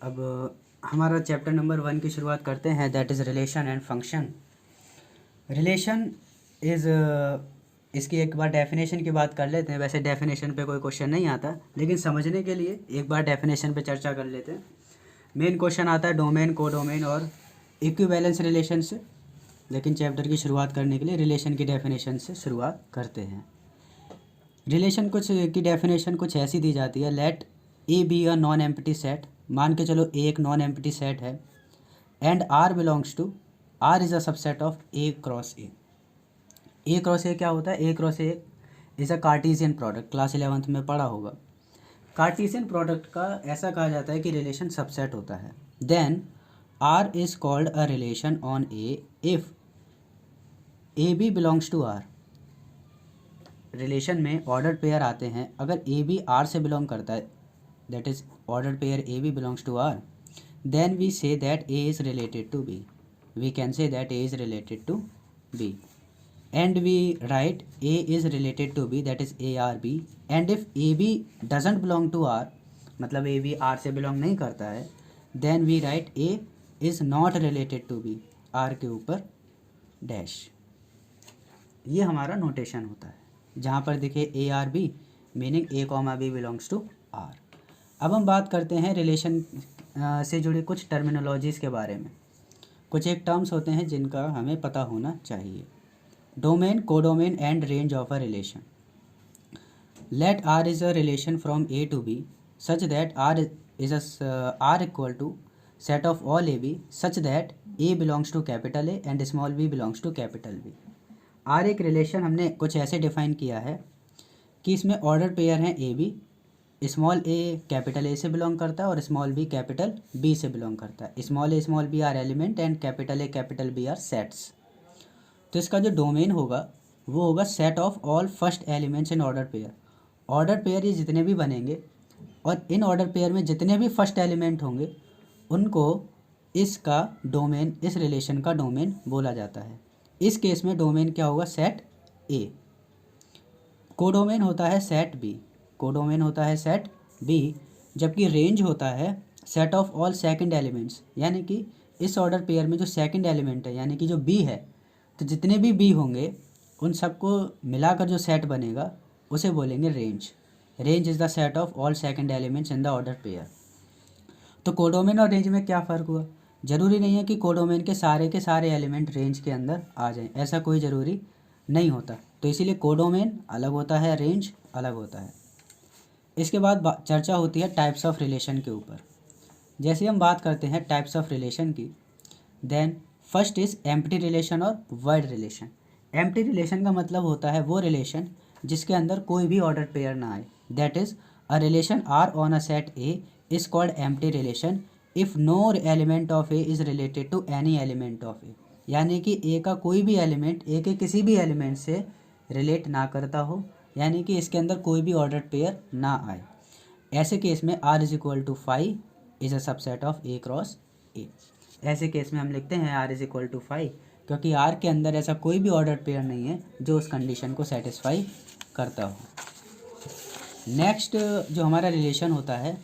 अब हमारा chapter number 1 की शुरुआत करते हैं, that is relation and function. Relation is इसकी एक बार डेफिनेशन की बात कर लेते हैं। वैसे डेफिनेशन पे कोई क्वेश्चन नहीं आता, लेकिन समझने के लिए एक बार डेफिनेशन पे चर्चा कर लेते हैं। मेन क्वेश्चन आता है डोमेन, कोडोमेन और इक्विवेलेंस रिलेशन से, लेकिन चैप्टर की शुरुआत करने के लिए रिलेशन की डेफिनेशन से शुरुआत करते हैं। रिलेशन कुछ की डेफिनेशन कुछ ऐसी दी जाती है, let A be a non empty set. मान के चलो ए एक नॉन एम्प्टी सेट है and R belongs to, R is a subset of A cross A. A cross A क्या होता है? A cross A is a Cartesian product, class 11th में पढ़ा होगा। कार्टेशियन प्रोडक्ट का ऐसा कहा जाता है कि रिलेशन सबसेट होता है। Then R is called a relation on A if A B belongs to R. Relation में ऑर्डर्ड पेयर आते हैं, अगर ए बी आर से बिलोंग करता है, that is ordered pair A B belongs to R, then we say that A is related to B. We can say that A is related to B and we write A is related to B, that is A R B. And if A B doesn't belong to R, मतलब A B R से belong नहीं करता है, then we write A is not related to B, R के ऊपर dash. ये हमारा notation होता है। जहाँ पर दिखे A R B, meaning A comma B belongs to R. अब हम बात करते हैं रिलेशन से जुड़ी कुछ टर्मिनोलॉजीज़ के बारे में। कुछ एक टर्म्स होते हैं जिनका हमें पता होना चाहिए। Domain, codomain and range of a relation. Let R is a relation from A to B such that R is R equal to set of all A B such that A belongs to capital A and small B belongs to capital B. R एक relation हमने कुछ ऐसे define किया है कि इसमें order pair हैं A B, small A capital A से बिलोंग करता है और स्मॉल बी कैपिटल बी से बिलोंग करता है। Small B are element and capital A capital B are sets. तो इसका जो डोमेन होगा वो होगा set of all first elements in order pair. Order pair ये जितने भी बनेंगे और इन ऑर्डर पेयर में जितने भी फर्स्ट एलिमेंट होंगे उनको इसका डोमेन, इस रिलेशन का डोमेन बोला जाता है। इस केस में डोमेन क्या होगा? सेट ए। कोडोमेन होता है सेट बी, कोडोमेन होता है सेट बी, जबकि रेंज होता है set of all second elements. यानी कि इस ऑर्डर पेयर में जो सेकंड एलिमेंट है यानी कि जो बी है, तो जितने भी बी होंगे उन सबको मिलाकर जो सेट बनेगा उसे बोलेंगे range. Range is the set of all second elements in the order pair. तो कोडोमेन और रेंज में क्या फ़र्क हुआ? ज़रूरी नहीं है कि कोडोमेन के सारे एलिमेंट रेंज के अंदर आ जाएं, ऐसा कोई ज़रूरी नहीं होता। तो इसीलिए कोडोमेन अलग होता है, रेंज अलग होता है। इसके बाद चर्चा होती है टाइप्स ऑफ रिलेशन के ऊपर। जैसे हम बात करते हैं टाइप्स ऑफ रिलेशन की, then first is empty relation और वर्ड रिलेशन। एम्प्टी रिलेशन का मतलब होता है वो रिलेशन जिसके अंदर कोई भी ऑर्डर पेयर ना आए। That is a relation R on a set A is called empty relation if no element of A is related to any element of A. यानी कि ए का कोई भी एलिमेंट ए के किसी भी एलिमेंट से रिलेट ना करता हो, यानी कि इसके अंदर कोई भी ऑर्डर पेयर ना आए। ऐसे केस में R is equal to 5 is a subset of A cross A. ऐसे केस में हम लिखते हैं आर इज इक्वल टू 5, क्योंकि आर के अंदर ऐसा कोई भी ऑर्डर पेयर नहीं है जो उस कंडीशन को सेटिस्फाई करता हो। नेक्स्ट जो हमारा रिलेशन होता है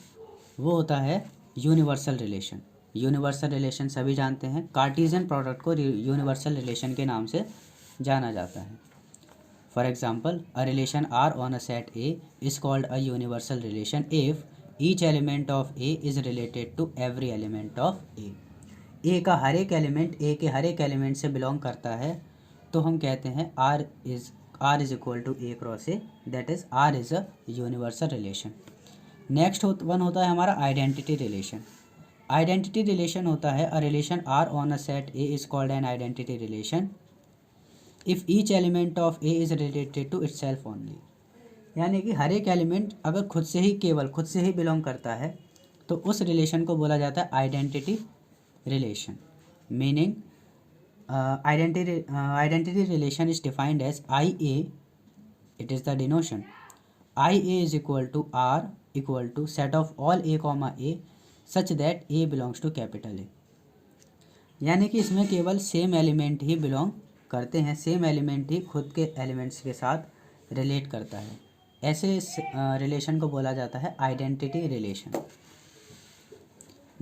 वो होता है यूनिवर्सल रिलेशन। यूनिवर्सल रिलेशन सभी जानते हैं, कार्टेशियन प्रोडक्ट को यूनिवर्सल रिलेशन के नाम से जाना जाता है। For example, a relation R on a set A is called a universal relation if each element of A is related to every element of A. A का हर एक एलिमेंट ए के हर एक एलिमेंट से बिलोंग करता है, तो हम कहते हैं R is equal to A cross A, that is R is a universal relation. Next one होता है हमारा आइडेंटिटी रिलेशन। आइडेंटिटी रिलेशन होता है a relation R on a set A is called an identity relation if each element of A is related to itself only. यानी कि हर एक element अगर खुद से ही, केवल खुद से ही बिलोंग करता है तो उस रिलेशन को बोला जाता है identity relation. Meaning identity relation is defined as I A, it is the denotation I A is equal to R equal to set of all A comma A such that A belongs to capital A. यानी कि इसमें केवल same element ही belong करते हैं, same element ही खुद के elements के साथ रिलेट करता है। ऐसे रिलेशन को बोला जाता है आइडेंटिटी रिलेशन।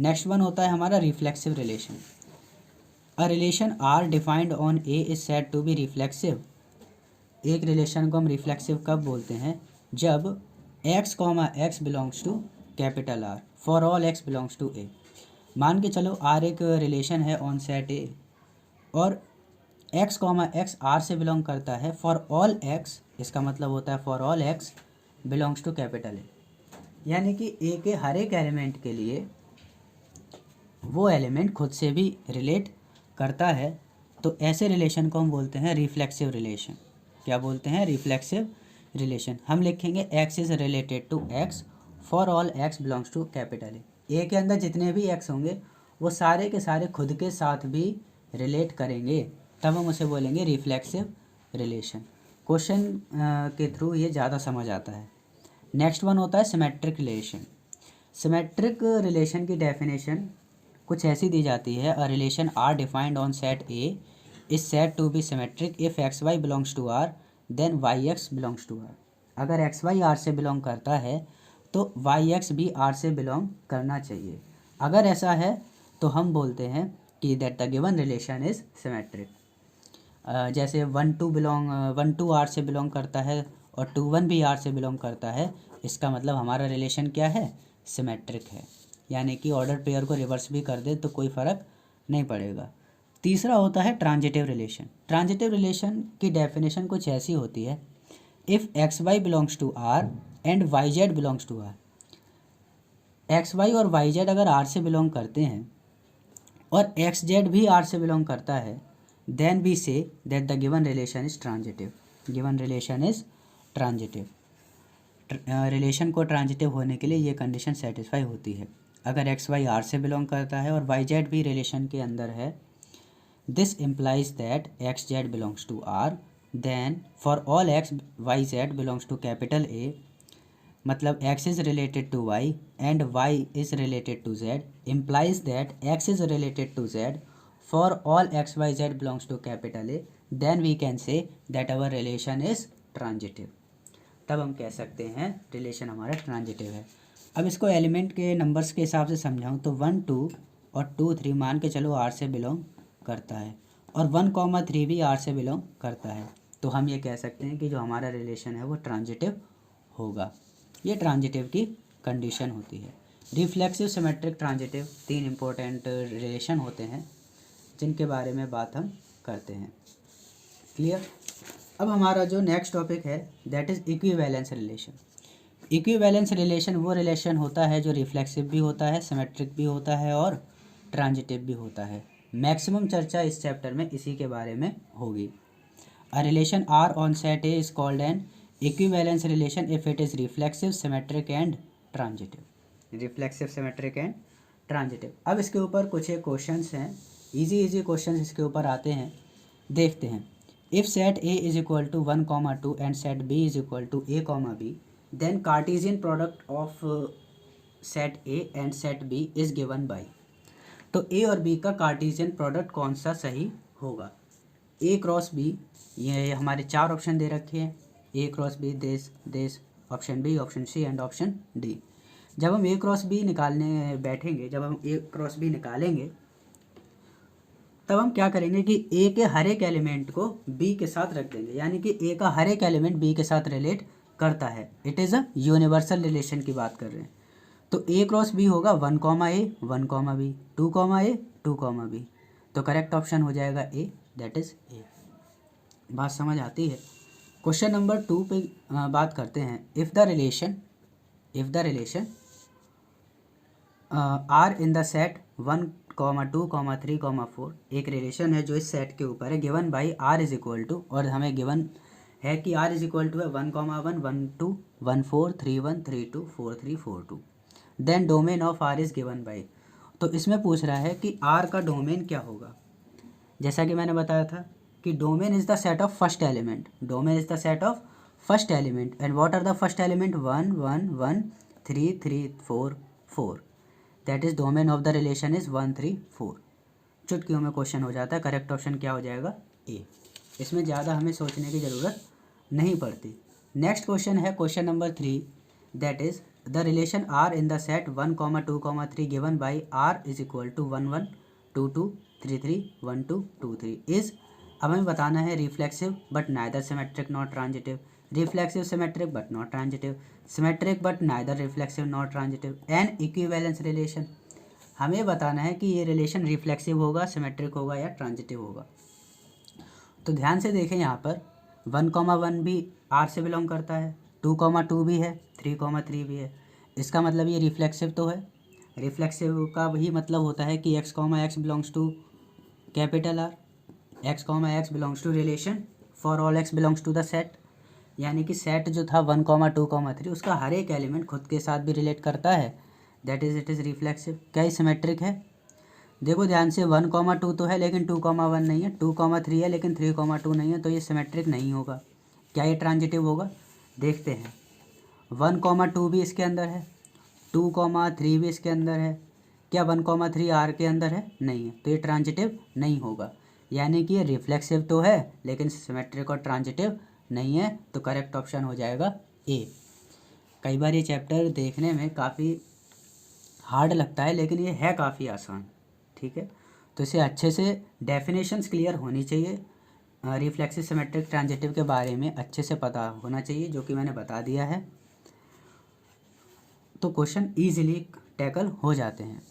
नेक्स्ट वन होता है हमारा reflexive relation. A relation R defined on A is said to be reflexive. एक रिलेशन को हम रिफ्लेक्सिव कब बोलते हैं? जब x comma x belongs to capital R for all x belongs to A. मान के चलो आर एक रिलेशन है ऑन सेट ए और x कॉमा एक्स आर से बिलोंग करता है फॉर ऑल x, इसका मतलब होता है for all x belongs to capital A. यानी कि ए के हर एक एलिमेंट के लिए वो एलिमेंट खुद से भी रिलेट करता है, तो ऐसे रिलेशन को हम बोलते हैं रिफ्लेक्सिव रिलेशन। क्या बोलते हैं? Reflexive relation. हम लिखेंगे x is related to x for all x belongs to capital A के अंदर जितने भी x होंगे वो सारे के सारे खुद के साथ भी रिलेट करेंगे, तब हम उसे बोलेंगे रिफ्लेक्सिव रिलेशन। क्वेश्चन के थ्रू ये ज़्यादा समझ आता है। नेक्स्ट वन होता है सिमेट्रिक रिलेशन। सिमेट्रिक रिलेशन की डेफिनेशन कुछ ऐसी दी जाती है, a relation R defined on set A is said to be symmetric if X Y belongs to R then Y X belongs to R. अगर X Y R से belong करता है तो वाई एक्स भी आर से belong करना चाहिए। अगर ऐसा है तो हम बोलते हैं कि that the given relation is symmetric. जैसे 1 2 आर से बिलोंग करता है और 2 1 भी आर से बिलोंग करता है, इसका मतलब हमारा रिलेशन क्या है? सिमेट्रिक है। यानी कि ऑर्डर पेयर को रिवर्स भी कर दे तो कोई फ़र्क नहीं पड़ेगा। तीसरा होता है ट्रांजिटिव रिलेशन। ट्रांजिटिव रिलेशन की डेफिनेशन कुछ ऐसी होती है, if X Y belongs to R and Y Z belongs to R. X Y और वाई जेड अगर आर से बिलोंग करते हैं और एक्स जेड भी आर से बिलोंग करता है, then we say that the given relation is transitive. Given relation is transitive. Relation को ट्रांजिटिव होने के लिए ये कंडीशन सेटिस्फाई होती है। अगर एक्स वाई आर से बिलोंग करता है और वाई जेड भी रिलेशन के अंदर है, this implies that X Z belongs to R then for all X Y Z belongs to capital A. मतलब x is related to y and y is related to z implies that x is related to z for all x y z belongs to capital A, then we can say that our relation is transitive. तब हम कह सकते हैं relation हमारा transitive है। अब इसको element के नंबर्स के हिसाब से समझाऊँ तो 1 2 और 2 3 मान के चलो R से बिलोंग करता है और 1 3 भी R से बिलोंग करता है, तो हम ये कह सकते हैं कि जो हमारा रिलेशन है वो ट्रांजिटिव होगा। ये ट्रांजिटिव की कंडीशन होती है। Reflexive, symmetric, transitive 3 important relation होते हैं जिनके बारे में बात हम करते हैं। क्लियर? अब हमारा जो नेक्स्ट टॉपिक है that is equivalence relation. Equivalence relation वो रिलेशन होता है जो रिफ्लेक्सिव भी होता है, सिमेट्रिक भी होता है और ट्रांजिटिव भी होता है। मैक्सिमम चर्चा इस चैप्टर में इसी के बारे में होगी। A relation R on set A is called an equivalence relation if it is reflexive, symmetric and transitive. Reflexive, symmetric and transitive. अब इसके ऊपर कुछ एक क्वेश्चंस हैं, इजी क्वेश्चंस इसके ऊपर आते हैं, देखते हैं। If set A is equal to 1 2 and set B is equal to a b, then Cartesian product of set A and set B is given by. तो ए और बी का कार्टेशियन प्रोडक्ट कौन सा सही होगा? ए क्रॉस बी, ये हमारे 4 option दे रखे हैं, ए क्रॉस बी, देश, option B, option C and option D. जब हम ए क्रॉस बी निकालने बैठेंगे, जब हम ए क्रॉस बी निकालेंगे तब हम क्या करेंगे कि ए के हर एक एलिमेंट को बी के साथ रख देंगे, यानी कि ए का हर एक एलिमेंट बी के साथ रिलेट करता है। It is a universal relation की बात कर रहे हैं। तो ए क्रॉस बी होगा 1 A 1 B, 2 A 2 B। तो करेक्ट ऑप्शन हो जाएगा ए, दैट इज़ ए। बात समझ आती है? क्वेश्चन नंबर 2 पे बात करते हैं। If the relation R in the set 1 2 3 4, एक रिलेशन है जो इस सेट के ऊपर है, given by R is equal to, और हमें गिवन है कि आर इज इक्वल टू है 1 1 1 2 1 4 3 1 3 2 4 3 4 2। Then domain of R is given by. तो इसमें पूछ रहा है कि आर का डोमेन क्या होगा। जैसा कि मैंने बताया था कि domain is the set of first element, domain is the set of first element and what are the first element 1 1 1 3 3 4 4। That is domain of the relation is 1 3 4। चुटकियों में क्वेश्चन हो जाता है। करेक्ट ऑप्शन क्या हो जाएगा? ए। इसमें ज़्यादा हमें सोचने की ज़रूरत नहीं पड़ती। नेक्स्ट क्वेश्चन है question number 3, that is the relation R in the set 1,2,3 given by R is equal to 1,1 2,2 3,3 1,2 2,3 is. अब हमें बताना है reflexive but neither symmetric not transitive, reflexive symmetric but not transitive, symmetric but neither reflexive not transitive and equivalence relation. हमें बताना है कि ये relation reflexive होगा, सिमेट्रिक होगा या ट्रांजिटिव होगा। तो ध्यान से देखें, यहाँ पर 1,1 भी आर से बिलोंग करता है, 2,2 भी है, 3,3 भी है। इसका मतलब ये रिफ्लेक्सिव तो है। रिफ्लेक्सिव का वही मतलब होता है कि x, belongs to capital R, x, belongs to relation for all x belongs to the set. यानी कि सेट जो था 1,2,3 उसका हर एक एलिमेंट खुद के साथ भी रिलेट करता है, that is it is reflexive. क्या ये सिमेट्रिक है? देखो ध्यान से, 1,2 तो है लेकिन 2,1 नहीं है, 2,3 है लेकिन 3,2 नहीं है, तो ये सिमेट्रिक नहीं होगा। क्या ये ट्रांजिटिव होगा? देखते हैं। 1,2 भी इसके अंदर है, 2,3 भी इसके अंदर है। क्या 1,3 आर के अंदर है? नहीं है, तो ये ट्रांजिटिव नहीं होगा। यानी कि ये रिफ्लेक्सिव तो है लेकिन सिमेट्रिक और ट्रांजिटिव नहीं है, तो करेक्ट ऑप्शन हो जाएगा ए। कई बार ये चैप्टर देखने में काफ़ी हार्ड लगता है लेकिन ये है काफ़ी आसान, ठीक है। तो इसे अच्छे से डेफिनेशंस क्लियर होनी चाहिए, रिफ्लेक्सिव सिमेट्रिक ट्रांजिटिव के बारे में अच्छे से पता होना चाहिए, जो कि मैंने बता दिया है। तो क्वेश्चन ईजिली टैकल हो जाते हैं।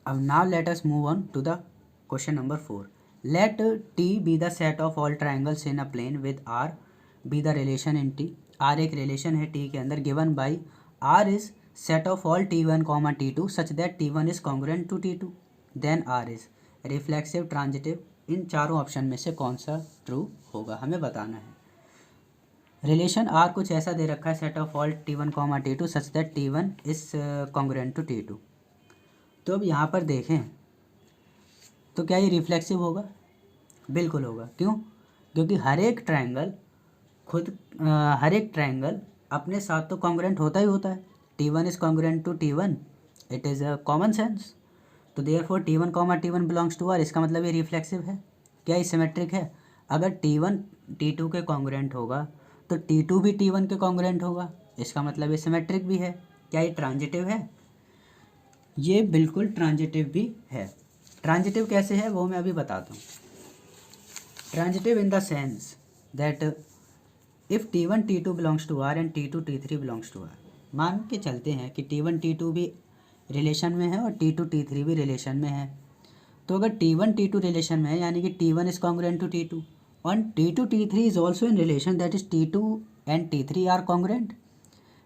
अब now let us move on to the question number 4। Let T be the set of all triangles in a plane with R be the relation in T. R एक relation है T के अंदर, given by R is set of all T1, T2 such that T1 is congruent to T2, then R is reflexive transitive. इन चारों option में से कौन सा ट्रू होगा, हमें बताना है। रिलेशन आर कुछ ऐसा दे रखा है, set of all T1, T2 such that T1 is congruent to T2। तो अब यहाँ पर देखें तो क्या ये रिफ्लेक्सिव होगा? बिल्कुल होगा। क्यों? क्योंकि हर एक ट्राइंगल अपने साथ तो कॉन्ग्रुएंट होता ही होता है। T1 is congruent to T1, it is a common sense. तो therefore T1, T1 belongs to R, इसका मतलब ये रिफ्लेक्सिव है। क्या ये सिमेट्रिक है? अगर T1 T2 के कॉन्ग्रुएंट होगा तो T2 भी T1 के कॉन्ग्रुएंट होगा, इसका मतलब ये सिमेट्रिक भी है। क्या ये ट्रांजिटिव है? ये बिल्कुल ट्रांजिटिव भी है। ट्रांजिटिव कैसे है वो मैं अभी बताता हूँ। Transitive in the sense that if T1 T2 belongs to R and T2 T3 belongs to R. मान के चलते हैं कि T1 T2 भी रिलेशन में है और T2 T3 भी रिलेशन में है। तो अगर T1 T2 रिलेशन में है यानी कि T1 is congruent to T2 और T2 T3 is also in relation, that is T2 and T3 are congruent.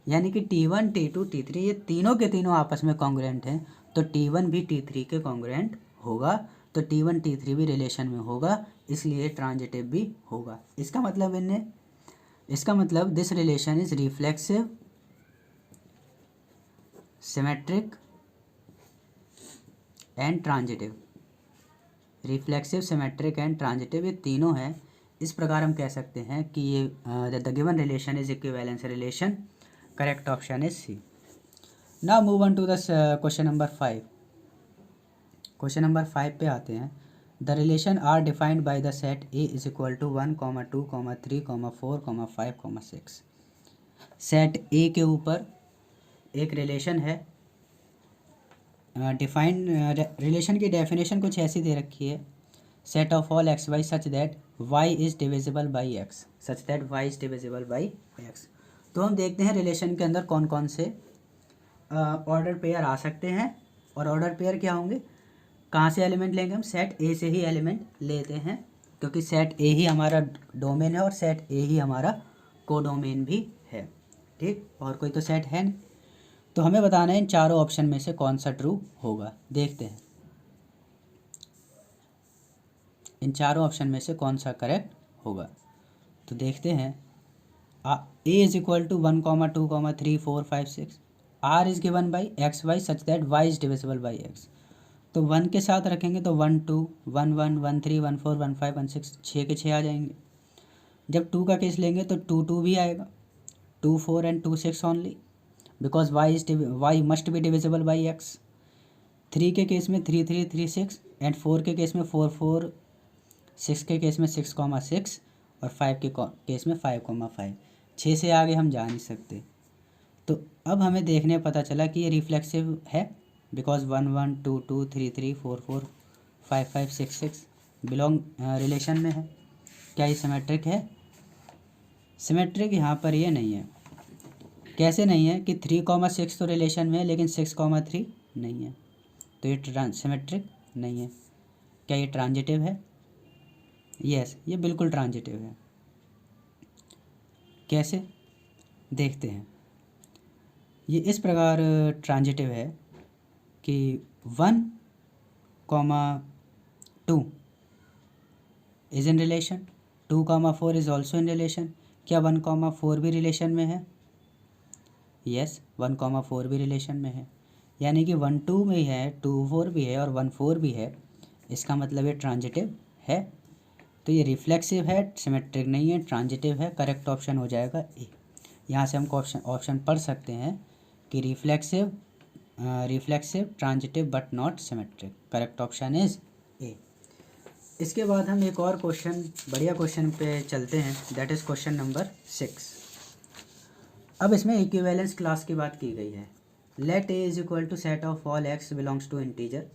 यानी कि T1 T2 T3 ये तीनों के तीनों आपस में कॉन्ग्रुएंट हैं, तो T1 भी T3 के कॉन्ग्रुएंट होगा, तो T1 T3 भी रिलेशन में होगा, इसलिए ट्रांजिटिव भी होगा। इसका मतलब this relation is reflexive, symmetric and transitive. Reflexive, symmetric and transitive ये तीनों हैं। इस प्रकार हम कह सकते हैं कि ये the given relation is equivalence relation. Correct option is C. Now move on to the question number 5। Question number 5 पे आते हैं। The relation R defined by the set A is equal to 1, 2, 3, 4, 5, 6। Set A के ऊपर एक relation है। Relation की definition कुछ ऐसी दे रखी है, set of all X Y such that Y is divisible by X, such that Y is divisible by x. तो हम देखते हैं रिलेशन के अंदर कौन कौन से ऑर्डर पेयर आ सकते हैं, और ऑर्डर पेयर क्या होंगे, कहाँ से एलिमेंट लेंगे हम, सेट ए से ही एलिमेंट लेते हैं, क्योंकि सेट ए ही हमारा डोमेन है और सेट ए ही हमारा कोडोमेन भी है, ठीक। और कोई तो सेट है नहीं। तो हमें बताना है इन चारों ऑप्शन में से कौन सा ट्रू होगा। देखते हैं इन चारों ऑप्शन में से कौन सा करेक्ट होगा। तो देखते हैं, A is equal to 1, 2, 3, 4, 5, 6। R is given by x Y such that Y is divisible by x. तो 1 के साथ रखेंगे तो 1 2 1 1 1 3 1 4 1 5 1 6, 6 के 6 आ जाएंगे। जब 2 का केस लेंगे तो 2 2 भी आएगा, 2 4 and 2 6 only, because Y must be divisible by X. 3 के केस में 3 3 3 6 एंड 4 के केस में 4 4, 6 के केस में 6, 6 और 5 के केस में 5, 5। 6 से आगे हम जा नहीं सकते। तो अब हमें देखने पता चला कि ये रिफ्लेक्सिव है बिकॉज 1 1 2 2 3 3 4 4 5 5 6 6 बिलोंग रिलेशन में है। क्या ये सिमेट्रिक है? सिमेट्रिक यहाँ पर ये नहीं है। कैसे नहीं है कि 3,6 तो रिलेशन में है लेकिन 6,3 नहीं है, तो ये सिमेट्रिक नहीं है। क्या ये ट्रांजिटिव है? यस, ये बिल्कुल ट्रांजिटिव है। कैसे देखते हैं। ये इस प्रकार ट्रांजिटिव है कि 1,2 is in relation, 2,4 is also in relation. क्या 1,4 भी रिलेशन में है? यस, 1,4 भी रिलेशन में है। यानी कि 1 2 में है, 2 4 भी है और 1 4 भी है। इसका मतलब ये ट्रांजिटिव है। तो ये रिफ्लेक्सिव है, सिमेट्रिक नहीं है, ट्रांजिटिव है। करेक्ट ऑप्शन हो जाएगा ए। यहाँ से हम ऑप्शन पढ़ सकते हैं कि reflexive transitive but not symmetric. Correct option is ए। इसके बाद हम एक और क्वेश्चन, बढ़िया क्वेश्चन पे चलते हैं, दैट इज़ क्वेश्चन नंबर 6। अब इसमें इक्विवेलेंस क्लास की बात की गई है। Let A is equal to set of all X belongs to integer.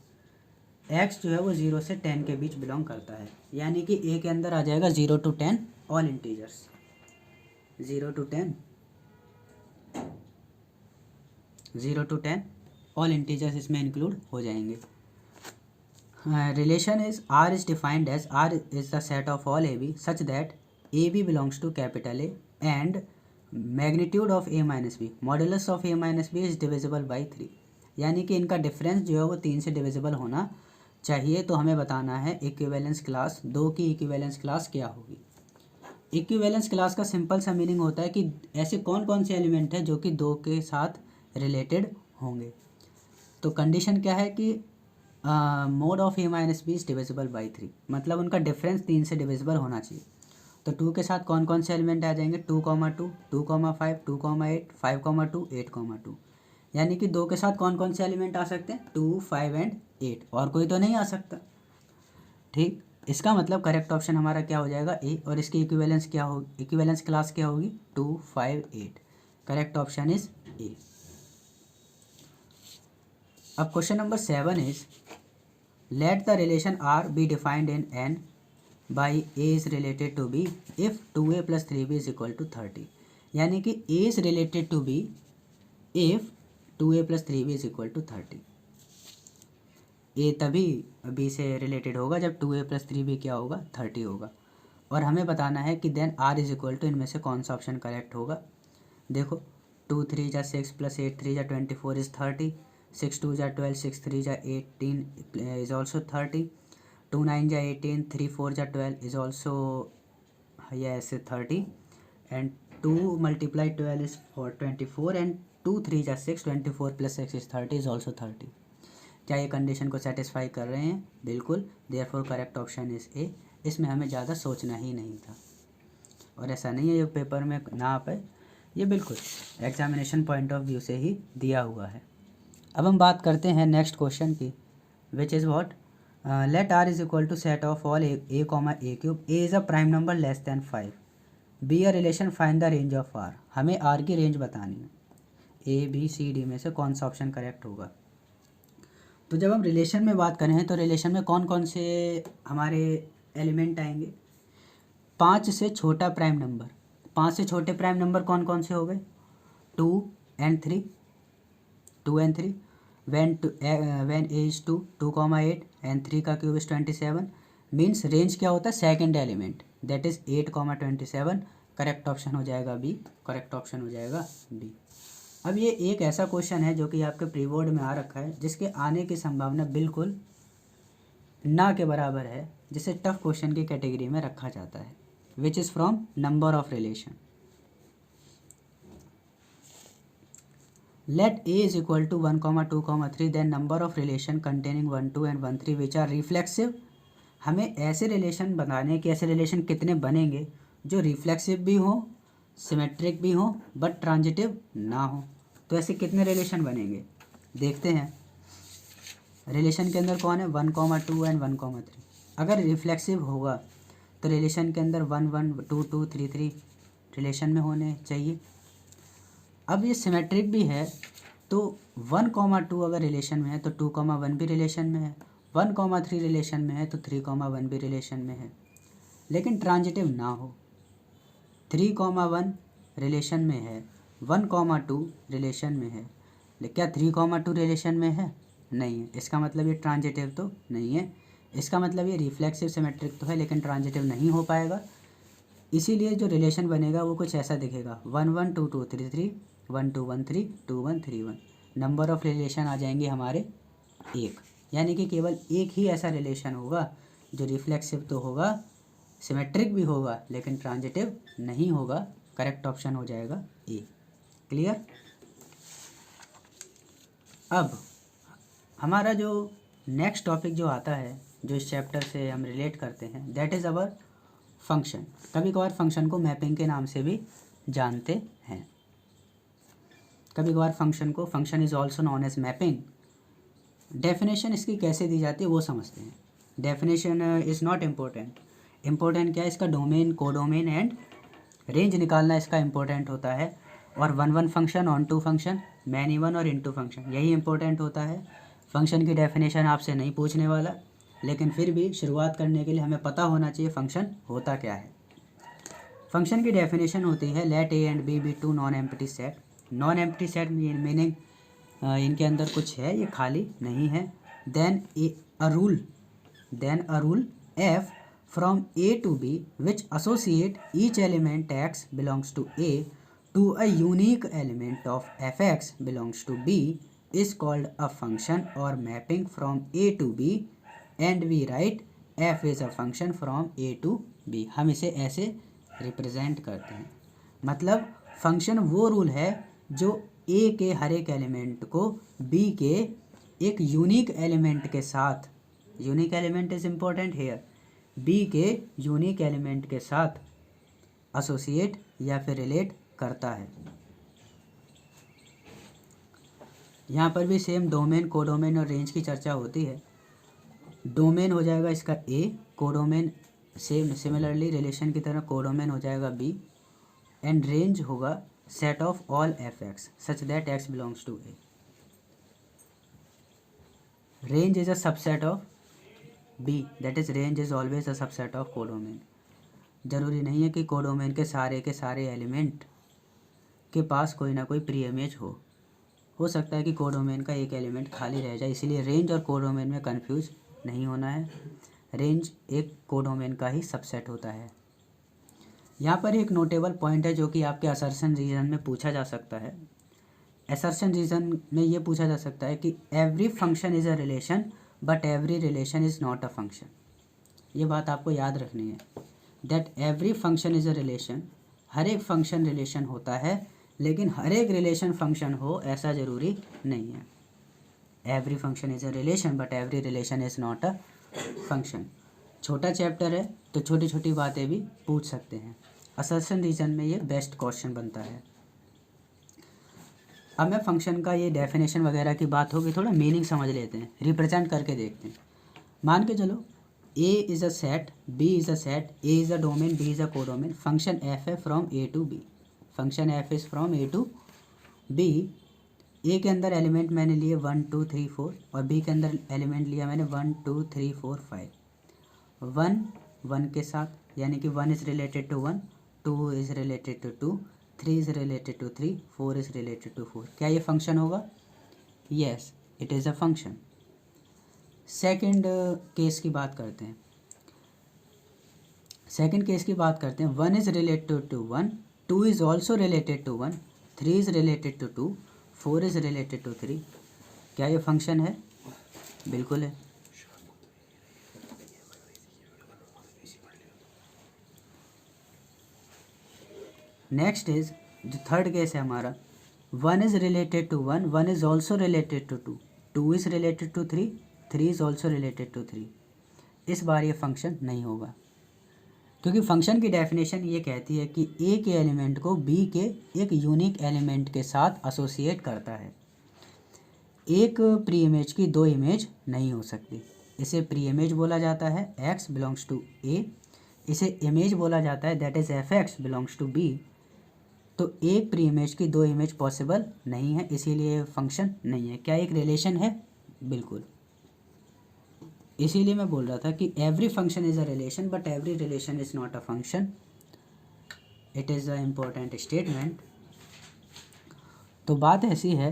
X जो है वो 0 से 10 के बीच बिलोंग करता है, यानी कि ए के अंदर आ जाएगा 0 to 10 all integers. 0 to 10 all integers इसमें इंक्लूड हो जाएंगे। Relation is R is defined as R is the set of all A B such that A B belongs to capital A and magnitude of A minus B modulus of A minus B is divisible by 3। यानी कि इनका difference जो है वो 3 से divisible होना चाहिए। तो हमें बताना है इक्विवेलेंस क्लास, दो की इक्विवेलेंस क्लास क्या होगी। इक्विवेलेंस क्लास का सिंपल सा मीनिंग होता है कि ऐसे कौन कौन से एलिमेंट हैं जो कि दो के साथ रिलेटेड होंगे। तो कंडीशन क्या है कि mod of A minus B is divisible by 3, मतलब उनका डिफरेंस 3 से डिविजिबल होना चाहिए। तो 2 के साथ कौन कौन से एलिमेंट आ जाएंगे? 2,2, 2,5, 2,8, 5,2, 8,2। यानी कि 2 के साथ कौन कौन से एलिमेंट आ सकते हैं? 2, 5 एंड 8, और कोई तो नहीं आ सकता। ठीक, इसका मतलब करेक्ट ऑप्शन हमारा क्या हो जाएगा? ए। और इसकी इक्विवेलेंस क्या हो, इक्विवेलेंस क्लास क्या होगी? 2, 5, 8। Correct option is A. अब question number 7 is let the relation R be defined in N by a is related to b if 2a + 3b is equal to 30। यानी कि a is related to b if 2a + 3b is equal to 30। a तभी b से related होगा जब 2a + 3b क्या होगा? 30 होगा। और हमें बताना है कि then r is equal to, इनमें से कौन सा ऑप्शन करेक्ट होगा। देखो 2 3 जा 6 + 8 3 जा 24 इज 30, 6 2 जा 12, 6 3 जा 18 इज ऑल्सो 30, 2 9 जा 18, 3 4 जा 12 is also yes 30, and 2 multiply 12 is 24, and 2 3 जा 6, 24 + 6 is 30 is also 30। क्या ये कंडीशन को सेटिस्फाई कर रहे हैं? बिल्कुल। देयरफॉर करेक्ट ऑप्शन इज ए। इसमें हमें ज़्यादा सोचना ही नहीं था, और ऐसा नहीं है ये पेपर में ना आ पाए, ये बिल्कुल एग्जामिनेशन पॉइंट ऑफ व्यू से ही दिया हुआ है। अब हम बात करते हैं नेक्स्ट क्वेश्चन की, which is what let R is equal to set of all A comma A cube. A is a prime number less than 5, be a relation find the range of R. हमें R की range बतानी है। A B C D में से कौन सा option correct होगा। तो जब हम रिलेशन में बात करें तो रिलेशन में कौन कौन से हमारे एलिमेंट आएंगे? 5 से छोटा प्राइम नंबर, 5 से छोटे प्राइम नंबर कौन कौन से हो गए? 2 and 3, 2 and 3। when a is 2, 2,8 and 3 का क्यूब इज 27, मीन्स रेंज क्या होता है? Second element, that is 8,27। Correct option हो जाएगा बी। करेक्ट ऑप्शन हो जाएगा बी। अब ये एक ऐसा क्वेश्चन है जो कि आपके प्री बोर्ड में आ रखा है, जिसके आने की संभावना बिल्कुल ना के बराबर है, जिसे टफ क्वेश्चन की कैटेगरी में रखा जाता है, which is from number of relation. Let A is equal to 1, 2, 3, then number of relation containing 1, 2 and 1, 3 which are reflexive। हमें ऐसे रिलेशन बनाने कि ऐसे रिलेशन कितने बनेंगे जो रिफ्लेक्सिव भी हो, सिमेट्रिक भी हो, बट ट्रांजिटिव ना हो। तो ऐसे कितने रिलेशन बनेंगे देखते हैं। रिलेशन के अंदर कौन है? 1, 2 एंड 1, 3। अगर रिफ्लेक्सिव होगा तो रिलेशन के अंदर 1, 1, 2, 2, 3, 3 रिलेशन में होने चाहिए। अब ये सिमेट्रिक भी है, तो 1,2 अगर रिलेशन में है तो 2,1 भी रिलेशन में है, 1,3 रिलेशन में है तो 3,1 भी रिलेशन में है। लेकिन ट्रांजिटिव ना हो, 3,1 रिलेशन में है, 1,2 रिलेशन में है, लेकिन क्या 3,2 रिलेशन में है? नहीं है। इसका मतलब ये ट्रांजिटिव तो नहीं है। इसका मतलब ये रिफ्लेक्सिव सिमेट्रिक तो है लेकिन ट्रांजिटिव नहीं हो पाएगा। इसीलिए जो रिलेशन बनेगा वो कुछ ऐसा दिखेगा, 1,1,2,2,3,3, 1,2,1,3, 2,1,3,1। नंबर ऑफ रिलेशन आ जाएंगे हमारे एक, यानी कि केवल एक ही ऐसा रिलेशन होगा जो रिफ्लेक्सिव तो होगा, सिमेट्रिक भी होगा लेकिन ट्रांजिटिव नहीं होगा। करेक्ट ऑप्शन हो जाएगा ए। क्लियर? अब हमारा जो नेक्स्ट टॉपिक जो आता है, जो इस चैप्टर से हम रिलेट करते हैं, दैट इज़ अवर फंक्शन। कभी कभार फंक्शन को मैपिंग के नाम से भी जानते हैं। कभी कभार function is also known as mapping. Definition इसकी कैसे दी जाती है वो समझते हैं। Definition is not important. Important क्या है, इसका डोमेन, कोडोमेन एंड रेंज निकालना इसका इम्पोर्टेंट होता है। और one function, onto function, many one और इनटू फंक्शन, यही इम्पोर्टेंट होता है। फंक्शन की डेफिनेशन आपसे नहीं पूछने वाला, लेकिन फिर भी शुरुआत करने के लिए हमें पता होना चाहिए फंक्शन होता क्या है। फंक्शन की डेफिनेशन होती है, let A and B be two non empty set. Non empty set meaning इनके अंदर कुछ है, ये खाली नहीं है। Then a rule F from A to B which associate each element X belongs to A to a unique element of F X belongs to B is called a function or mapping from a to b and we write f is a function from a to b। हम इसे ऐसे represent करते हैं। मतलब function वो rule है जो a के हर एक एलिमेंट को b के एक यूनिक एलिमेंट के साथ, unique element is important here, b के यूनिक एलिमेंट के साथ एसोसिएट या फिर रिलेट करता है। यहाँ पर भी सेम डोमेन, कोडोमेन और रेंज की चर्चा होती है। डोमेन हो जाएगा इसका A, codomain same similarly relation की तरह कोडोमेन हो जाएगा बी, एंड रेंज होगा set of all F X such that X belongs to A. Range is a subset of B, that is range is always a subset of codomain. जरूरी नहीं है कि codomain के सारे element के पास कोई ना कोई प्री इमेज हो सकता है कि कोडोमेन का एक एलिमेंट खाली रह जाए, इसीलिए रेंज और कोडोमेन में कंफ्यूज नहीं होना है। रेंज एक कोडोमेन का ही सबसेट होता है। यहाँ पर एक नोटेबल पॉइंट है जो कि आपके असर्शन रीजन में पूछा जा सकता है। असर्शन रीजन में ये पूछा जा सकता है कि every function is a relation but every relation is not a function. ये बात आपको याद रखनी है, that every function is a relation. हर एक फंक्शन रिलेशन होता है लेकिन हर एक रिलेशन फंक्शन हो ऐसा ज़रूरी नहीं है। Every function is a relation but every relation is not a function. छोटा चैप्टर है तो छोटी छोटी बातें भी पूछ सकते हैं। असर्शन रीजन में ये बेस्ट क्वेश्चन बनता है। अब मैं फंक्शन का ये डेफिनेशन वगैरह की बात होगी, थोड़ा मीनिंग समझ लेते हैं, रिप्रेजेंट करके देखते हैं। मान के चलो A is a set, B is a set, A is a domain, B is a codomain, function f है from A to B. Function f is from A to B. A के अंदर element मैंने लिए 1 2 3 4 और B के अंदर element लिया मैंने 1 2 3 4 5। 1 के साथ, यानी कि 1 is related to 1, 2 is related to 2, 3 is related to 3, 4 is related to 4। क्या ये फंक्शन होगा? Yes, it is a function. Second case की बात करते हैं। सेकेंड केस की बात करते हैं। 1 is related to 1, 2 is also related to 1, 3 is related to 2, 4 is related to 3। क्या ये फंक्शन है? बिल्कुल है। नेक्स्ट इज जो थर्ड केस है हमारा, 1 is related to 1, 1 is also related to 2, 2 is related to 3, 3 is also related to 3। इस बार ये फंक्शन नहीं होगा, क्योंकि फंक्शन की डेफिनेशन ये कहती है कि ए के एलिमेंट को बी के एक यूनिक एलिमेंट के साथ एसोसिएट करता है। एक प्री इमेज की दो इमेज नहीं हो सकती। इसे प्री इमेज बोला जाता है, एक्स बिलोंग्स टू ए। इसे इमेज बोला जाता है, that is F X belongs to B. तो एक प्री इमेज की दो इमेज पॉसिबल नहीं है, इसीलिए फंक्शन नहीं है। क्या एक रिलेशन है? बिल्कुल। इसीलिए मैं बोल रहा था कि every function is a relation but every relation is not a function. It is a important statement. तो बात ऐसी है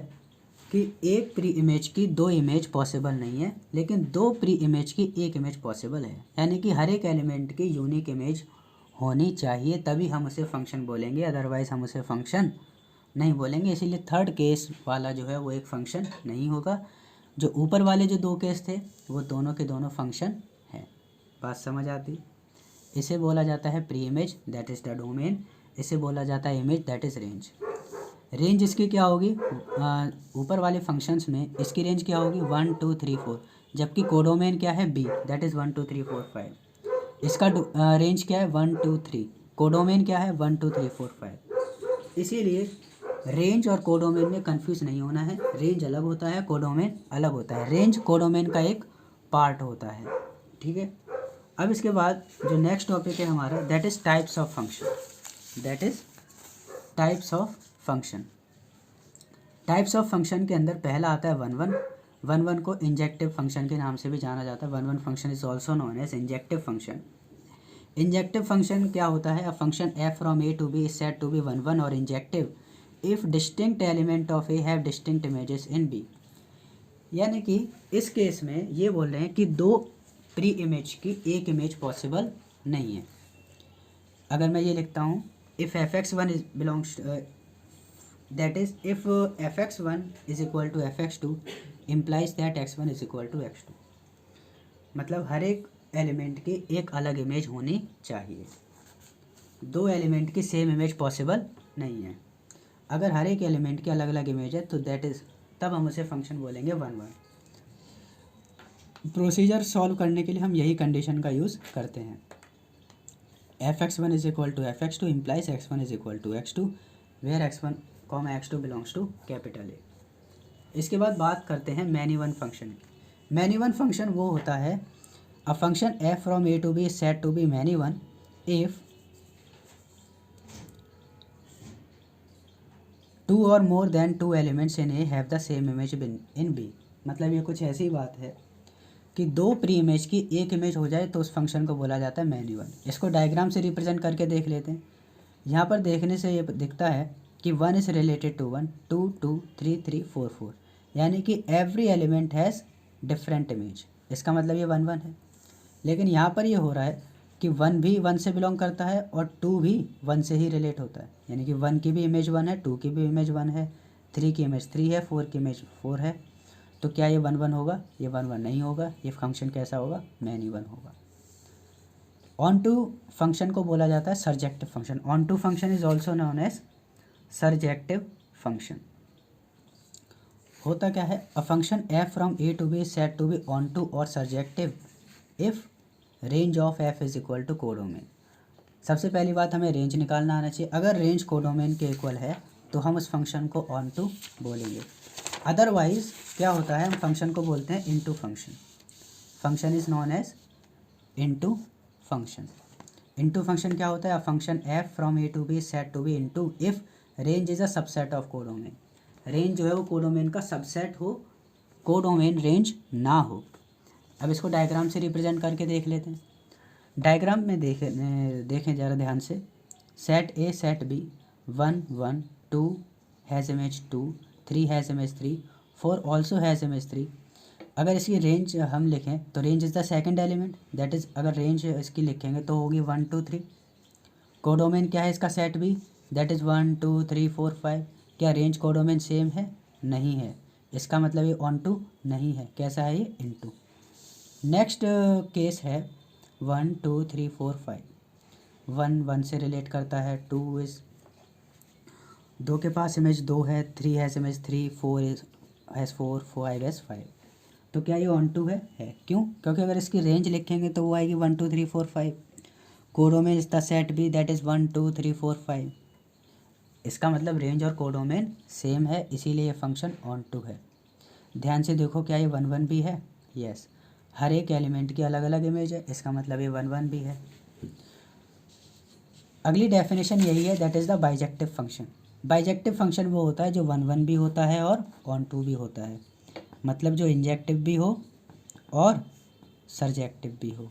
कि एक प्री इमेज की दो इमेज पॉसिबल नहीं है, लेकिन दो प्री इमेज की एक इमेज पॉसिबल है। यानी कि हर एक एलिमेंट की यूनिक इमेज होनी चाहिए, तभी हम उसे फंक्शन बोलेंगे, अदरवाइज हम उसे फंक्शन नहीं बोलेंगे। इसीलिए थर्ड केस वाला जो है वो एक फंक्शन नहीं होगा। जो ऊपर वाले जो दो केस थे वो दोनों के दोनों फंक्शन हैं। बात समझ आती? इसे बोला जाता है pre image, that is the domain. इसे बोला जाता है image, that is range. Range इसकी क्या होगी? ऊपर वाले फंक्शंस में इसकी रेंज क्या होगी? 1 2 3 4, जबकि कोडोमेन क्या है? B, that is 1 2 3 4 5। इसका रेंज क्या है? 1 2 3। कोडोमेन क्या है? 1 2 3 4 5। इसीलिए रेंज और कोडोमेन में कंफ्यूज नहीं होना है। रेंज अलग होता है, कोडोमेन अलग होता है। रेंज कोडोमेन का एक पार्ट होता है, ठीक है। अब इसके बाद जो नेक्स्ट टॉपिक है हमारा, that is types of function. That is types of function. Types of function के अंदर पहला आता है वन वन। वन वन को इंजेक्टिव फंक्शन के नाम से भी जाना जाता है। One one function is also known as injective function. Injective function क्या होता है? A function F from A to B is said to be one one और injective if distinct element of A have distinct images in B. यानी कि इस case में ये बोल रहे हैं कि दो प्री इमेज की एक इमेज पॉसिबल नहीं है। अगर मैं ये लिखता हूँ, if F x one is belongs, that is if F x one is equal to F x two implies that X one is equal to x two. मतलब हर एक एलिमेंट की एक अलग इमेज होनी चाहिए। दो एलिमेंट की सेम इमेज पॉसिबल नहीं है। अगर हर एक एलिमेंट की अलग अलग इमेज है तो दैट इज़, तब हम उसे फंक्शन बोलेंगे वन वन। प्रोसीजर सॉल्व करने के लिए हम यही कंडीशन का यूज़ करते हैं। F x one is equal to F x two implies x one is equal to x two where x one comma x two belongs to capital A. इसके बाद बात करते हैं मैनी वन फंक्शन की। Many one function वो होता है, a function F from A to B is said to be many one if two और more than two elements in A have the same image in B. मतलब ये कुछ ऐसी बात है कि दो प्री इमेज की एक इमेज हो जाए तो उस फंक्शन को बोला जाता है मैनी वन। इसको डायग्राम से रिप्रेजेंट करके देख लेते हैं। यहाँ पर देखने से ये दिखता है कि one is related to one, two two, three three, four four, यानी कि every element has different image. इसका मतलब ये वन वन है। लेकिन यहाँ पर ये हो रहा है कि वन भी वन से बिलोंग करता है और टू भी वन से ही रिलेट होता है। यानी कि वन की भी इमेज वन है, टू की भी इमेज वन है, थ्री की इमेज थ्री है, फोर की इमेज फोर है। तो क्या ये वन वन होगा? ये वन वन नहीं होगा। ये फंक्शन कैसा होगा? मैनी वन होगा। ऑन टू फंक्शन को बोला जाता है surjective function. Onto function is also known as surjective function. होता क्या है? A function F from A to B said to be onto और surjective if range of f is equal to codomain. सबसे पहली बात, हमें range निकालना आना चाहिए। अगर रेंज कोडोमेन के इक्वल है तो हम उस फंक्शन को ऑन टू बोलेंगे। अदरवाइज क्या होता है? हम फंक्शन को बोलते हैं into function. Function is known as into function. Into function क्या होता है? A function F from A to B said to be into if range is a subset of codomain. Range जो है वो कोडोमेन का सबसेट हो, codomain range ना हो। अब इसको डायग्राम से रिप्रेजेंट करके देख लेते हैं। डायग्राम में देखें ज़रा ध्यान से। Set A set B, one one, two has image two, three has image three, four also has image three. अगर इसकी रेंज हम लिखें तो range is the second element, that is अगर रेंज इसकी लिखेंगे तो होगी वन टू थ्री। कोडोमेन क्या है इसका? Set B, that is one two three four five. क्या रेंज कोडोमेन सेम है? नहीं है। इसका मतलब ये ऑन टू नहीं है। कैसा है ये? इन टू। नेक्स्ट केस है one two three four five. One one से रिलेट करता है, टू इज़ दो के पास इमेज दो है, three has image three, four is has four, five has five. तो क्या ये ऑन टू है? क्यों? क्योंकि अगर इसकी रेंज लिखेंगे तो वो आएगी one two three four five. Codomain is the set B, that is one two three four five. इसका मतलब रेंज और कोडोमेन सेम है, इसीलिए ये फंक्शन ऑन टू है। ध्यान से देखो, क्या ये वन वन भी है? यस। हर एक एलिमेंट की अलग अलग इमेज है, इसका मतलब ये वन वन भी है। अगली डेफिनेशन यही है, that is the bijective function. Bijective function वो होता है जो 1 1 भी होता है और ऑन टू भी होता है, मतलब जो इंजेक्टिव भी हो और सरजेक्टिव भी हो,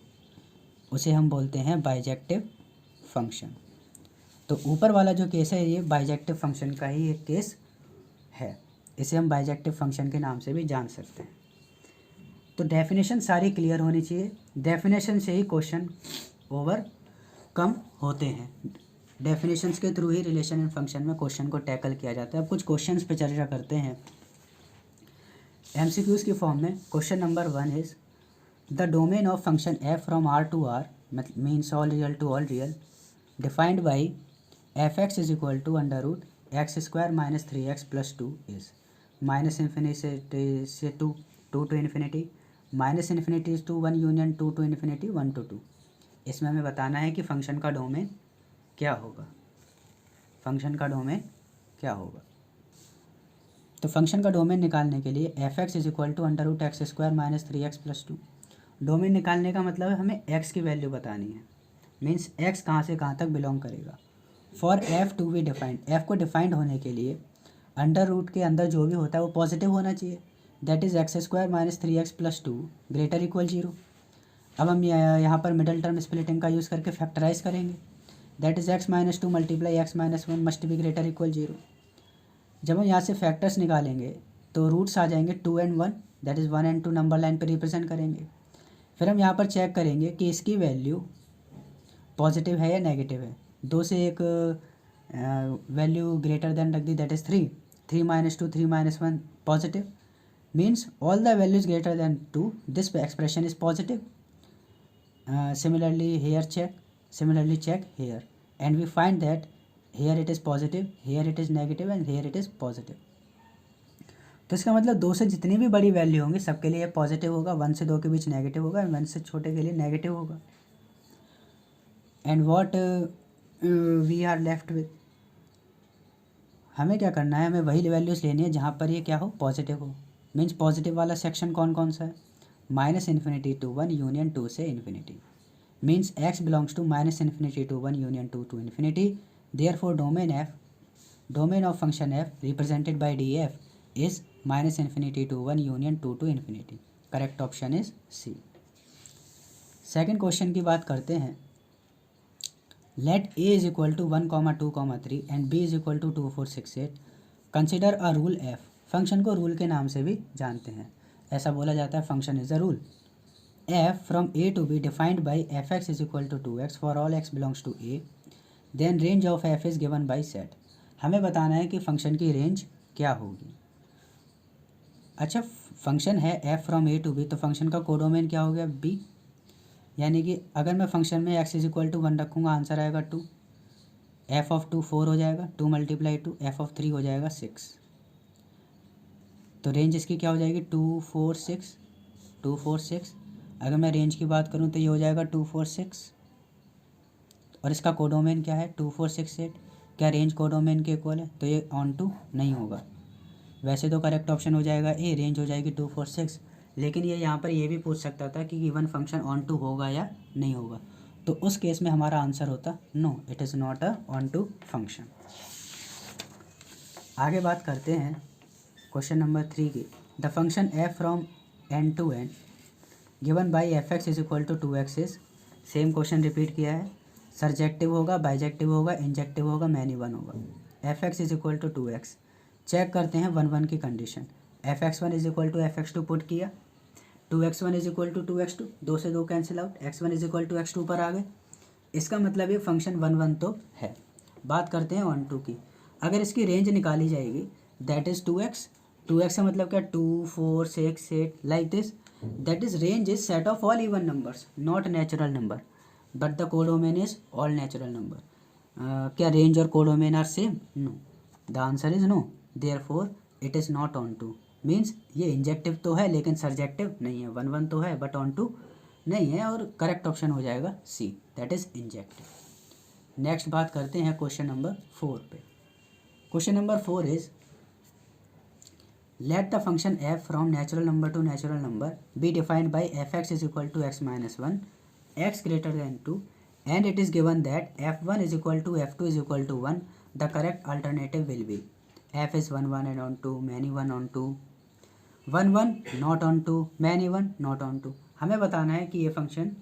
उसे हम बोलते हैं बाइजेक्टिव फंक्शन। तो ऊपर वाला जो केस है ये बाइजेक्टिव फंक्शन का ही एक केस है, इसे हम बाइजेक्टिव फंक्शन के नाम से भी जान सकते हैं। तो डेफिनेशन सारी क्लियर होनी चाहिए, डेफिनेशन से ही क्वेश्चन ओवर कम होते हैं, डेफिनेशंस के through he relation and function में क्वेश्चन को टैकल किया जाता है। अब कुछ क्वेश्चंस पे चर्चा करते हैं एमसीक्यूज़ की फॉर्म में। Question number 1 is the domain of function F from R to R means all real to all real defined by F x is equal to under root x square minus 3x plus 2 is minus infinity से to to infinity minus infinity to 1 union to infinity 1 to 2। इसमें हमें बताना है कि function का domain क्या होगा, function का डोमेन क्या होगा। तो फंक्शन का डोमेन निकालने के लिए F x is equal to under root x square minus 3x plus 2। Domain निकालने का मतलब है हमें x की वैल्यू बतानी है, मीन्स x कहाँ से कहाँ तक बिलोंग करेगा। For F to be defined, F को डिफाइंड होने के लिए अंडर रूट के अंदर जो भी होता है वो पॉजिटिव होना चाहिए, that is x square minus 3x plus 2 greater equal 0। अब हम यहाँ पर मिडल टर्म स्प्लिटिंग का यूज़ करके फैक्टराइज करेंगे, that is x minus 2 multiply x minus 1 must be greater equal 0। जब हम यहाँ से फैक्टर्स निकालेंगे तो रूट्स आ जाएंगे 2 and 1, that is 1 and 2 number line पर रिप्रेजेंट करेंगे। फिर हम यहाँ पर चेक करेंगे कि इसकी वैल्यू पॉजिटिव है या नेगेटिव है। 2 से एक वैल्यू ग्रेटर देन रख दी, that is 3, 3 minus 2 3 minus 1 positive, means all the values greater than 2 this expression is positive. Similarly check here and we find that here it is positive, here it is negative and here it is positive। तो इसका मतलब 2 से जितनी भी बड़ी value होंगी सबके लिए पॉजिटिव होगा, 1 से 2 के बीच नेगेटिव होगा, 1 से छोटे के लिए नेगेटिव होगा। And what we are left with, हमें क्या करना है, हमें वही वैल्यूज़ लेनी है जहाँ पर ये क्या हो, पॉजिटिव हो। मीन्स पॉजिटिव वाला सेक्शन कौन कौन सा है, माइनस इन्फिनिटी टू 1 यूनियन 2 से infinity, means x belongs to minus infinity to 1 union 2 to infinity, therefore domain of function f represented by df is minus infinity to 1 union 2 to infinity। correct option is C। Second question की बात करते हैं, let a is equal to 1, 2, 3 and b is equal to 2, 4, 6, 8 consider a rule f। Function को rule के नाम से भी जानते हैं, ऐसा बोला जाता है function is a rule. f from a to b defined by fx is equal to 2x for all x belongs to a, then range of f is given by set। हमें बताना है कि फंक्शन की range क्या होगी। अच्छा, function है f from a to b, तो फंक्शन का कोडोमेन क्या हो गया, b, यानी कि अगर मैं फंक्शन में x इज इक्वल टू 1 रखूँगा आंसर आएगा 2, f of 2 4 हो जाएगा, 2 मल्टीप्लाई 2 f of 3 हो जाएगा 6। तो रेंज इसकी क्या हो जाएगी, 2 4 6, 2 4 6। अगर मैं रेंज की बात करूं तो ये हो जाएगा 2 4 6 और इसका कोडोमेन क्या है 2 4 6 8। क्या रेंज कोडोमेन के इक्वल है, तो ये ऑन टू नहीं होगा। वैसे तो करेक्ट ऑप्शन हो जाएगा ए, रेंज हो जाएगी 2 4 6, लेकिन ये यहाँ पर ये भी पूछ सकता था कि गिवन फंक्शन ऑन टू होगा या नहीं होगा, तो उस केस में हमारा आंसर होता no, it is not a onto function. आगे बात करते हैं क्वेश्चन नंबर 3 की, the function F from n to n given by F x is equal to 2x is, same question repeat किया है, सरजेक्टिव होगा, bijective होगा, injective होगा, मैनी वन होगा। F x is equal to 2x, check करते हैं 1 1 की condition, F X 1 is equal to F X 2 put किया, 2x1 is equal to 2x2, 2 से 2 cancel out, x1 is equal to x2 पर आ गए। इसका मतलब ये फंक्शन 1 1 तो है। बात करते हैं 1 2 की, अगर इसकी रेंज निकाली जाएगी दैट इज़ 2x, 2x का मतलब क्या 2 4 6 8 like this, that is range is set of all even numbers not natural number but the codomain is all natural number। क्या रेंज और codomain are same, no, the answer is no, therefore it is not on to, means ये injective तो है लेकिन सरजेक्टिव नहीं है, 1 1 तो है बट ऑन टू नहीं है, और करेक्ट ऑप्शन हो जाएगा C, that is injective. Next बात करते हैं क्वेश्चन नंबर 4 पे। Question number 4 is let the function f from natural number to natural number be defined by fx is equal to x minus 1, x greater than 2 and it is given that f1 is equal to f2 is equal to 1, the correct alternative will be f is 1 1 and on 2, many 1 on 2, 1 1 not on 2, many 1 not on 2। हमें बताना है कि ये function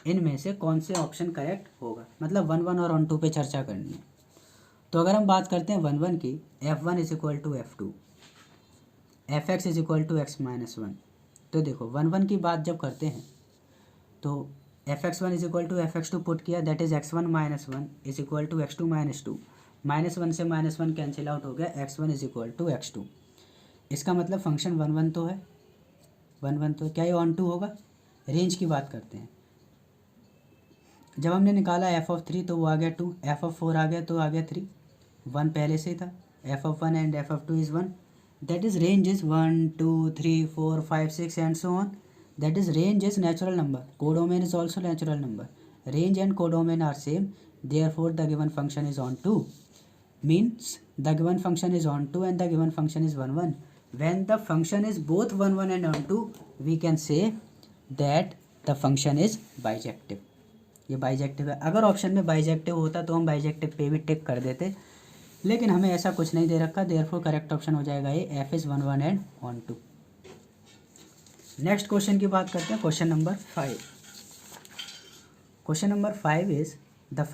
इनमें से कौन से option correct होगा, मतलब 1 1 और ऑन 2 पे चर्चा करनी है। तो अगर हम बात करते हैं 1 1 की, f1 is equal to f2, fx is equal to x minus 1। तो देखो 1 1 की बात जब करते हैं तो fx1 is equal to fx2 put किया, that is x1 minus 1 is equal to x2 minus 2, minus 1 से माइनस 1 कैंसिल आउट हो गया, x1 is equal to x2। इसका मतलब फंक्शन 1 1 तो है, 1 1 तो क्या ये ऑन 2 होगा। रेंज की बात करते हैं, जब हमने निकाला f(3) तो वो आ गया 2, f(4) आ गया तो आ गया 3, 1 पहले से ही था, f(1) and f(2) is 1, that is range is 1 2 3 4 5 6 and so on, that is range is natural number, codomain is also natural number, range and codomain are same, therefore the given function is on 2, means the given function is on 2 and the given function is 1 1। when the function is both 1 1 and on 2 we can say that the function is bijective। ये bijective है। अगर option में bijective होता तो हम bijective पे भी टिक कर देते, लेकिन हमें ऐसा कुछ नहीं दे रखा, देयरफॉर करेक्ट ऑप्शन हो जाएगा ये F is 1 1 and on 2। Next question की बात करते हैं, question number 5। Question number 5 is the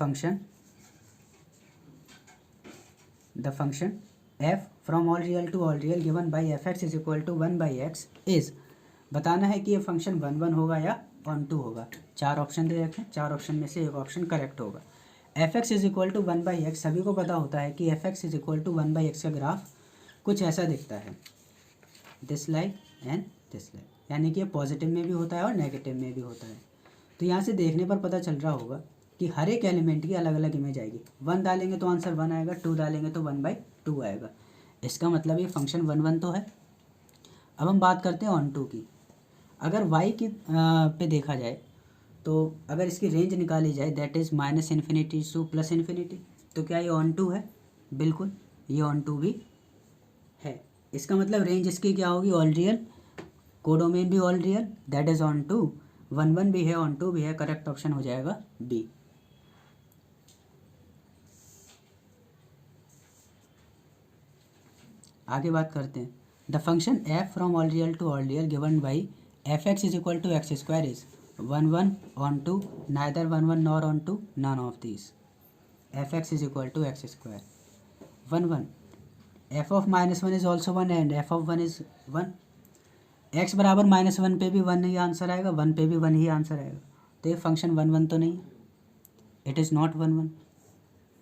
function f from all real to all real given by F x is equal to 1 by X is, बताना है कि ये फंक्शन 1 1 होगा या ऑन 2 होगा। 4 ऑप्शन दे रखे हैं, 4 ऑप्शन में से एक ऑप्शन करेक्ट होगा। F x is equal to 1 by X, सभी को पता होता है कि F x is equal to 1 by X का ग्राफ कुछ ऐसा दिखता है, this like and this like, यानी कि ये पॉजिटिव में भी होता है और नेगेटिव में भी होता है। तो यहाँ से देखने पर पता चल रहा होगा कि हर एक एलिमेंट की अलग अलग इमेज आएगी, 1 डालेंगे तो आंसर 1 आएगा, 2 डालेंगे तो 1 बाई 2 आएगा। इसका मतलब ये फंक्शन 1 1 तो है। अब हम बात करते हैं ऑन 2 की। अगर y की पे देखा जाए तो अगर इसकी रेंज निकाली जाए that is minus infinity two plus infinity, तो क्या ये ऑन 2 है? बिल्कुल, ये ऑन 2 भी है। इसका मतलब रेंज इसकी क्या होगी? ऑल रियल, कोडोमेन भी all real, that is on 2, 1 1 भी है, ऑन 2 भी है, करेक्ट ऑप्शन हो जाएगा बी। आगे बात करते हैं, the function F from all real to all real given by F x is equal to X square is 1 1 on 2, neither 1 1 nor on 2, none of this. F x is equal to X square 1 1, F of minus 1 is also 1 and F of 1 is 1। X बराबर minus 1 पे भी 1 ही answer आएगा, 1 पे भी 1 ही answer आएगा, तो ये function 1 1 तो नहीं है, इट इज़ नॉट 1 1।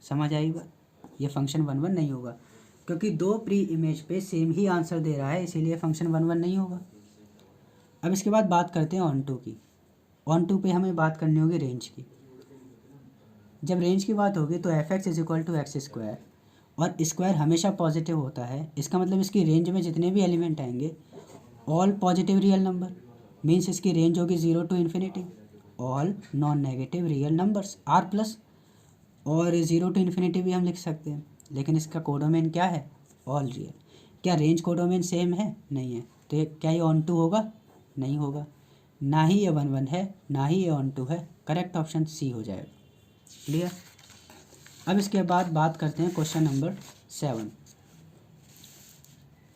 समझ आई बात? ये फंक्शन 1 1 नहीं होगा, क्योंकि दो प्री इमेज पे सेम ही आंसर दे रहा है, इसीलिए फंक्शन 1 1 नहीं होगा। अब इसके बाद बात करते हैं ऑन 2 की। ऑन 2 पे हमें बात करनी होगी रेंज की। जब रेंज की बात होगी तो F x is equal to X square, और स्क्वायर हमेशा पॉजिटिव होता है, इसका मतलब इसकी रेंज में जितने भी एलिमेंट आएंगे all positive real number, means इसकी रेंज होगी 0 to infinity. All non negative real numbers are plus, और 0 टू इन्फिनिटी भी हम लिख सकते हैं, लेकिन इसका कोडोमेन क्या है? All real. क्या रेंज कोडोमेन सेम है? नहीं है, तो क्या ये ऑन 2 होगा? नहीं होगा। ना ही ये 1 1 है, ना ही ये ऑन 2 है, करेक्ट ऑप्शन सी हो जाएगा। क्लियर? अब इसके बाद बात करते हैं question number 7।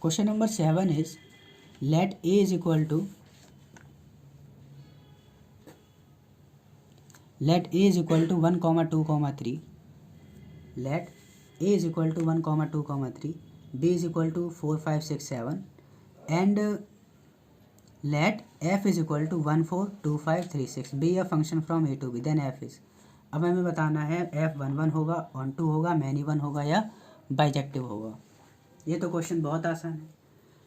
Question number 7 is let A is equal to 1, 2, 3, let a is equal to 1, 2, 3, b is equal to 4, 5, 6, 7, and let f is equal to 1, 4, 2, 5, 3, 6 be a function from a to b, then f is। अब हमें बताना है f 1 1 होगा, on 2 होगा, many 1 होगा या bijective होगा। ये तो क्वेश्चन बहुत आसान है।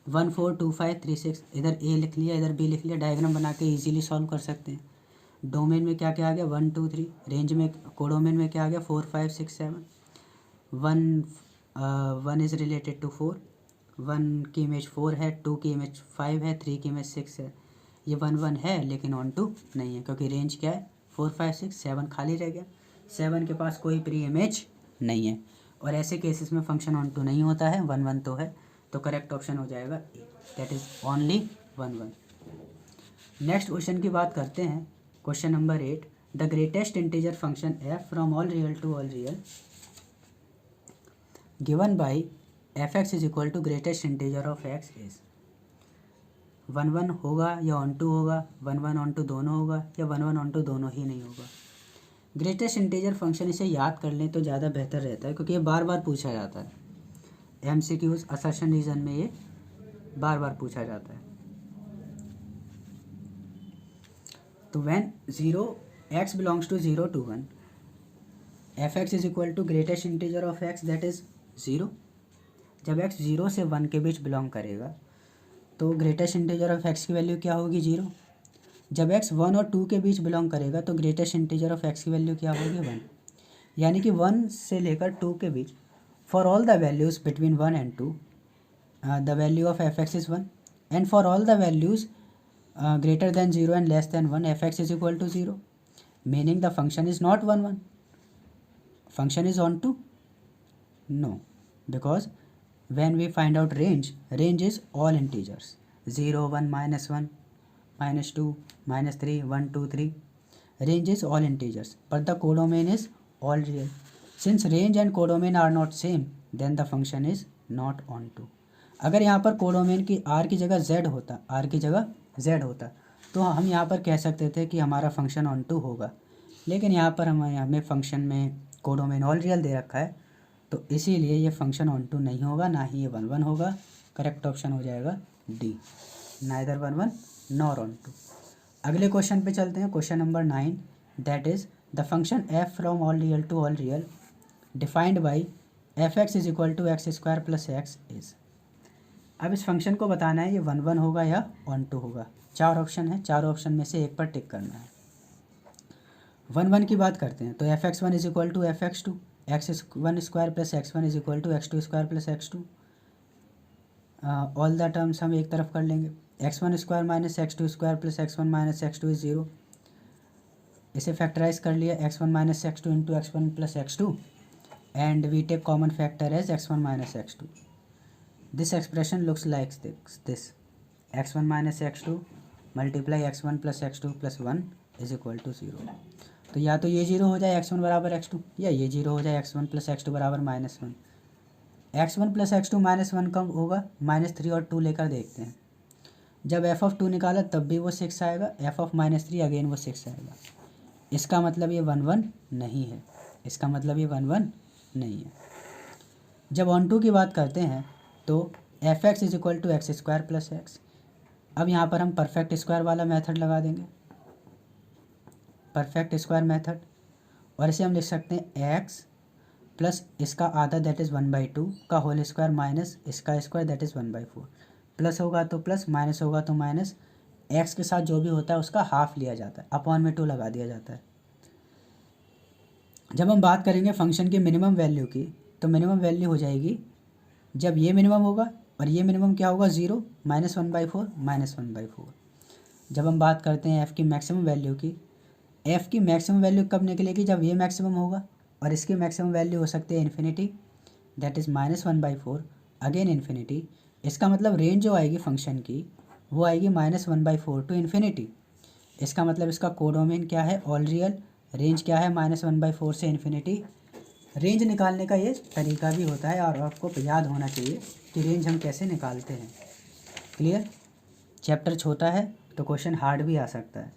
1 4 2 5 3 6, इधर a लिख लिया, इधर b लिख लिया, डायग्राम बना के इजीली सॉल्व कर सकते हैं। डोमेन में क्या क्या आ गया? 1 2 3, रेंज में कोडोमेन में क्या आ गया? 4 5 6 7, 1 इज़ रिलेटेड टू 4, 1 की इमेज 4 है, 2 की इमेज 5 है, 3 की इमेज 6 है। ये 1 1 है लेकिन ऑन 2 नहीं है, क्योंकि रेंज क्या है? 4 5 6 7 खाली रह गया, 7 के पास कोई प्री इमेज नहीं है, और ऐसे केसेस में फंक्शन ऑन 2 नहीं होता है, 1 1 तो है, तो करेक्ट ऑप्शन हो जाएगा A, that is only 1 1। Next question की बात करते हैं, question number 8। The greatest integer function F from all real to all real given by F x is equal to greatest integer of x is 1 1 होगा या on to होगा, 1 1 on to दोनों होगा या 1 1 ऑन टू दोनों ही नहीं होगा। Greatest integer function इसे याद कर लें तो ज़्यादा बेहतर रहता है, क्योंकि ये बार बार पूछा जाता है MCQs असर्शन रीजन में, ये बार बार पूछा जाता है। तो when 0 x belongs to 0 to 1 F x is equal to greatest integer of x that is 0। जब x 0 से 1 के बीच बिलोंग करेगा तो ग्रेटेस्ट इंटीजर ऑफ x की वैल्यू क्या होगी 0। जब x 1 और 2 के बीच बिलोंग करेगा तो ग्रेटेस्ट इंटीजर ऑफ x की वैल्यू क्या होगी 1। यानी कि 1 से लेकर 2 के बीच for all the values between 1 and 2 the value of F x is 1 and for all the values greater than 0 and less than 1 f x is equal to 0, meaning the function is not 1 1. Function is onto? No, because when we find out range is all integers 0 1 -1 -2 -3 1 2 3. Range is all integers, but the codomain is all real. Since range and codomain are not same, then the function is not onto. अगर यहाँ पर codomain की r की जगह z होता तो हम यहाँ पर कह सकते थे कि हमारा फंक्शन ऑन टू होगा, लेकिन यहाँ पर हमें फंक्शन में कोडोमेन ऑल रियल दे रखा है, तो इसीलिए ये फंक्शन ऑन टू नहीं होगा, ना ही ये 1 1 होगा। करेक्ट ऑप्शन हो जाएगा D, neither 1 1 nor onto. अगले क्वेश्चन पे चलते हैं, question number 9, that is the function F from all real to all real defined by F x is equal to X square plus X is. अब इस function को बताना है ये 1 1 होगा या ऑन टू होगा। 4 ऑप्शन है, 4 ऑप्शन में से एक पर टिक करना है। 1 1 की बात करते हैं तो F X 1 is equal to F X 2 x1 square plus x1 is equal to x2 square plus x2। All the terms हम एक तरफ कर लेंगे। x1 square minus x2 square plus x1 minus x2 is 0। इसे factorise कर लिया x1 minus x2 into x1 plus x2 and we take common factor as x1 minus x2। This expression looks like this x1 minus x2 multiply x1 plus x2 plus 1 is equal to 0। तो या तो ये 0 हो जाए x1 बराबर x2, या ये 0 हो जाए x1 प्लस x2 बराबर -1। x1 प्लस x2 -1 कब होगा, -3 और 2 लेकर देखते हैं। जब f ऑफ 2 निकाला तब भी वो 6 आएगा, f ऑफ -3 अगेन वो 6 आएगा। इसका मतलब ये 1 1 नहीं है, इसका मतलब ये 1 1 नहीं है। जब ऑन टू की बात करते हैं तो F x is equal to X square plus X. अब यहाँ पर हम परफेक्ट स्क्वायर वाला मेथड लगा देंगे, परफेक्ट स्क्वायर मेथड, और इसे हम लिख सकते हैं एक्स प्लस इसका आधा दैट इज़ 1/2 का होल स्क्वायर माइनस इसका स्क्वायर दैट इज़ 1/4। प्लस होगा तो प्लस, माइनस होगा तो माइनस, एक्स के साथ जो भी होता है उसका हाफ लिया जाता है, अपॉन में 2 लगा दिया जाता है। जब हम बात करेंगे फंक्शन की मिनिमम वैल्यू की, तो मिनिमम वैल्यू हो जाएगी जब ये मिनिमम होगा और ये मिनिमम क्या होगा 0 -1/4 -1/4। जब हम बात करते हैं एफ़ की मैक्सिमम वैल्यू की, एफ़ की मैक्सिमम वैल्यू कब निकलेगी, जब ये मैक्सिमम होगा और इसकी मैक्सिमम वैल्यू हो सकती है infinity that is -1/4 again infinity. इसका मतलब रेंज जो आएगी फंक्शन की वो आएगी -1/4 टू इन्फिनिटी। इसका मतलब इसका कोडोमेन क्या है, ऑल रियल। रेंज क्या है, -1/4 से इन्फिनिटी। रेंज निकालने का ये तरीका भी होता है और आपको याद होना चाहिए कि रेंज हम कैसे निकालते हैं। क्लियर? चैप्टर छोटा है तो क्वेश्चन हार्ड भी आ सकता है।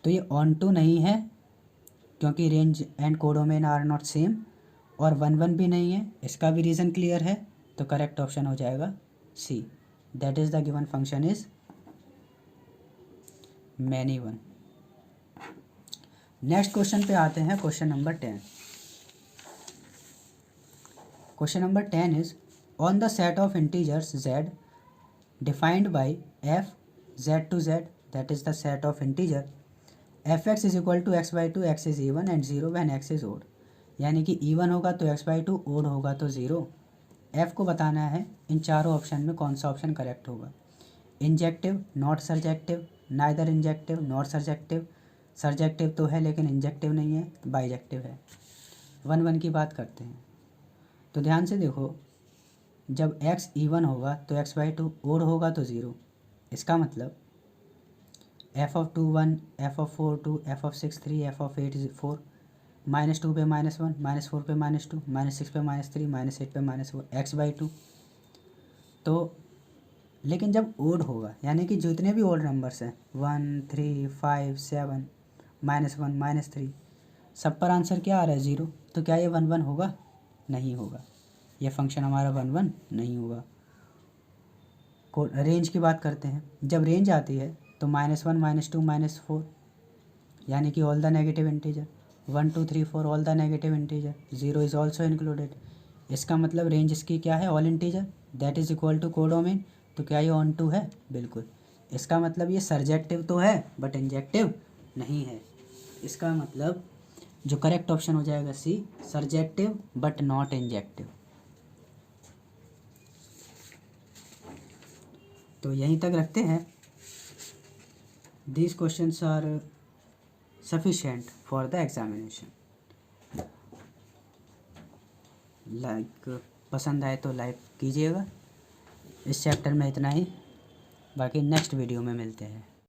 तो ये ऑन टू नहीं है क्योंकि range and codomain are not same, और 1 1 भी नहीं है, इसका भी रीज़न क्लियर है। तो करेक्ट ऑप्शन हो जाएगा C, that is the given function is many one. Next question पे आते हैं, question number 10। Question number 10 is on the set of integers z defined by f z to z, that is the set of integer fx is equal to x/2 x is even and 0 when x is odd। यानी कि even होगा तो x/2, odd होगा तो 0। f को बताना है इन चारों ऑप्शन में कौन सा ऑप्शन करेक्ट होगा। Injective, not surjective, neither injective not surjective. Surjective तो है लेकिन इंजेक्टिव नहीं है, बाइजेक्टिव है। 1 1 की बात करते हैं तो ध्यान से देखो, जब x इवन होगा तो x/2, ओड होगा तो 0। इसका मतलब f(2) 1, f(4) 2, f(6) 3, f(8) 4, -2 पे -1, -4 पे -2, -6 पे -3, -8 पे -4, x/2। तो लेकिन जब ओड होगा यानी कि जितने भी ओड नंबर्स हैं 1 3 5 7 -1 -3 सब पर आंसर क्या आ रहा है 0, तो क्या ये 1 1 होगा? नहीं होगा, ये फंक्शन हमारा 1 1 नहीं होगा। रेंज की बात करते हैं, जब रेंज आती है तो -1 -2 -4 यानी कि all the negative integer, 1 2 3 4 all the negative integer, 0 is also included. इसका मतलब रेंज इसकी क्या है? All integer, that is equal to codomain. तो क्या ये ऑन टू है? बिल्कुल। इसका मतलब ये सर्जेक्टिव तो है बट इंजेक्टिव नहीं है। इसका मतलब जो करेक्ट ऑप्शन हो जाएगा C, surjective but not injective. तो यहीं तक रखते हैं। These questions are sufficient for the examination. Like पसंद आए तो लाइक कीजिएगा। इस चैप्टर में इतना ही, बाकी नेक्स्ट वीडियो में मिलते हैं।